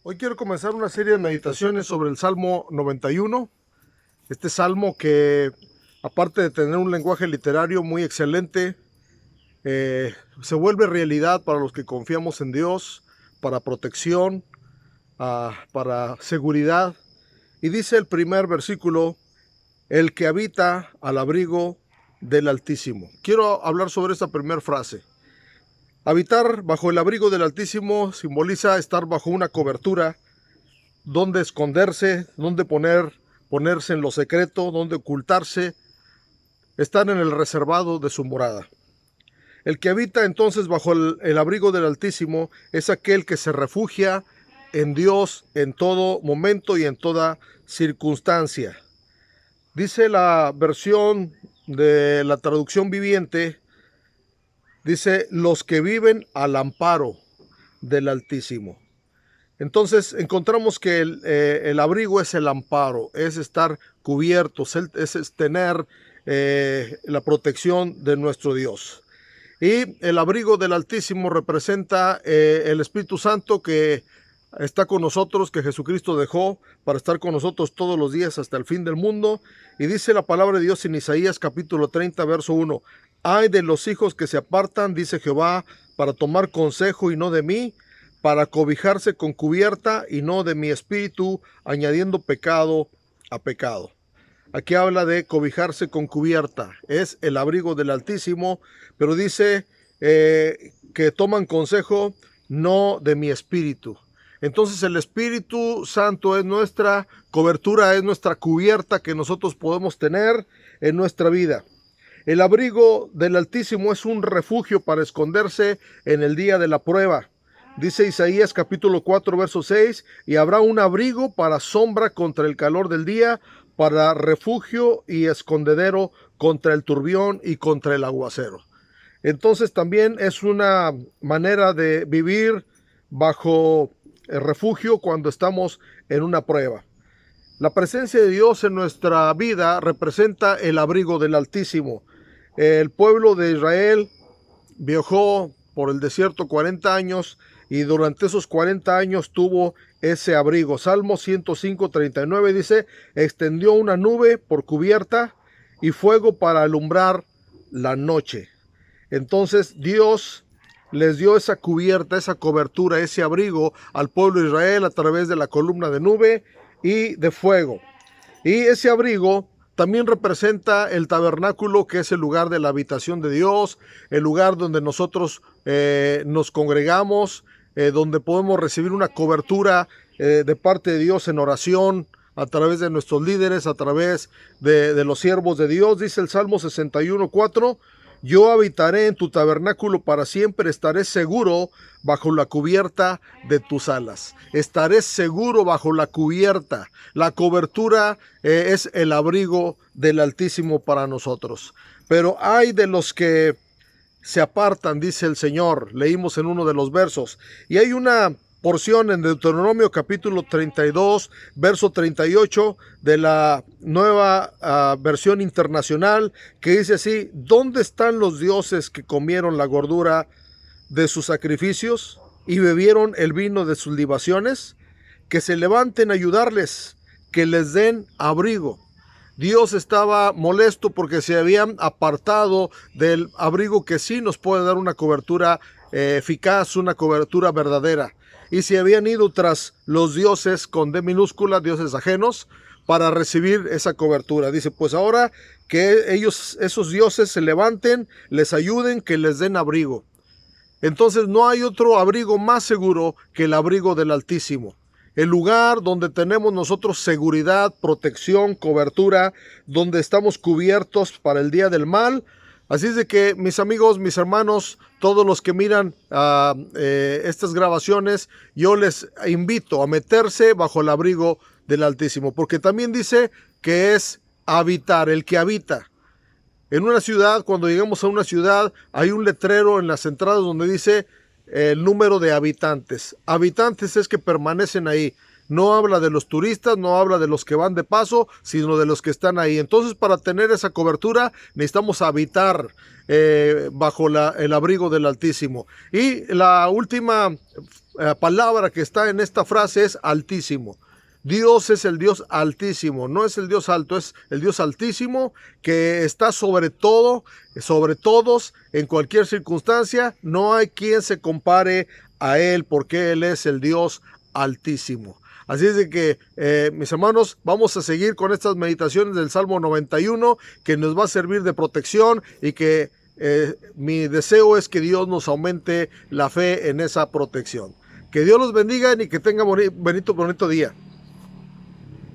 Hoy quiero comenzar una serie de meditaciones sobre el Salmo 91. Este salmo que, aparte de tener un lenguaje literario muy excelente, se vuelve realidad para los que confiamos en Dios, para protección, para seguridad. Y dice el primer versículo: el que habita al abrigo del Altísimo. Quiero hablar sobre esta primera frase. Habitar bajo el abrigo del Altísimo simboliza estar bajo una cobertura, donde esconderse, donde ponerse en lo secreto, donde ocultarse, estar en el reservado de su morada. El que habita entonces bajo el abrigo del Altísimo es aquel que se refugia en Dios en todo momento y en toda circunstancia. Dice la versión de la traducción viviente, dice: los que viven al amparo del Altísimo. Entonces encontramos que el abrigo es el amparo, es estar cubiertos, es tener la protección de nuestro Dios. Y el abrigo del Altísimo representa el Espíritu Santo que está con nosotros, que Jesucristo dejó para estar con nosotros todos los días hasta el fin del mundo. Y dice la palabra de Dios en Isaías capítulo 30, verso 1. Ay de los hijos que se apartan, dice Jehová, para tomar consejo y no de mí, para cobijarse con cubierta y no de mi espíritu, añadiendo pecado a pecado. Aquí habla de cobijarse con cubierta, es el abrigo del Altísimo, pero dice que toman consejo no de mi espíritu. Entonces el Espíritu Santo es nuestra cobertura, es nuestra cubierta que nosotros podemos tener en nuestra vida. El abrigo del Altísimo es un refugio para esconderse en el día de la prueba. Dice Isaías capítulo 4, verso 6, y habrá un abrigo para sombra contra el calor del día, para refugio y escondedero contra el turbión y contra el aguacero. Entonces también es una manera de vivir bajo el refugio cuando estamos en una prueba. La presencia de Dios en nuestra vida representa el abrigo del Altísimo. El pueblo de Israel viajó por el desierto 40 años y durante esos 40 años tuvo ese abrigo. Salmo 105, 39 dice: extendió una nube por cubierta y fuego para alumbrar la noche. Entonces Dios les dio esa cubierta, esa cobertura, ese abrigo al pueblo de Israel a través de la columna de nube y de fuego. Y ese abrigo también representa el tabernáculo, que es el lugar de la habitación de Dios, el lugar donde nosotros nos congregamos, donde podemos recibir una cobertura de parte de Dios en oración, a través de nuestros líderes, a través de los siervos de Dios. Dice el Salmo 61, 4, yo habitaré en tu tabernáculo para siempre, estaré seguro bajo la cubierta de tus alas. Estaré seguro bajo la cubierta. La cobertura es el abrigo del Altísimo para nosotros. Pero hay de los que se apartan, dice el Señor. Leímos en uno de los versos. Y hay una porción en Deuteronomio capítulo 32, verso 38 de la nueva versión internacional, que dice así: ¿dónde están los dioses que comieron la gordura de sus sacrificios y bebieron el vino de sus libaciones? Que se levanten a ayudarles, que les den abrigo. Dios estaba molesto porque se habían apartado del abrigo que sí nos puede dar una cobertura eficaz, una cobertura verdadera. Y se habían ido tras los dioses con D minúscula, dioses ajenos, para recibir esa cobertura. Dice, pues ahora que ellos, esos dioses, se levanten, les ayuden, que les den abrigo. Entonces no hay otro abrigo más seguro que el abrigo del Altísimo. El lugar donde tenemos nosotros seguridad, protección, cobertura, donde estamos cubiertos para el día del mal. Así es de que, mis amigos, mis hermanos, todos los que miran estas grabaciones, yo les invito a meterse bajo el abrigo del Altísimo, porque también dice que es habitar, el que habita. En una ciudad, cuando llegamos a una ciudad, hay un letrero en las entradas donde dice el número de habitantes. Habitantes es que permanecen ahí. no habla de los turistas, no habla de los que van de paso, sino de los que están ahí. Entonces, para tener esa cobertura, necesitamos habitar bajo el abrigo del Altísimo. Y la última palabra que está en esta frase es Altísimo. Dios es el Dios altísimo, no es el Dios alto, es el Dios altísimo que está sobre todo, sobre todos, en cualquier circunstancia. No hay quien se compare a Él porque Él es el Dios altísimo. Así es de que, mis hermanos, vamos a seguir con estas meditaciones del Salmo 91, que nos va a servir de protección y que mi deseo es que Dios nos aumente la fe en esa protección. Que Dios los bendiga y que tengan bonito día.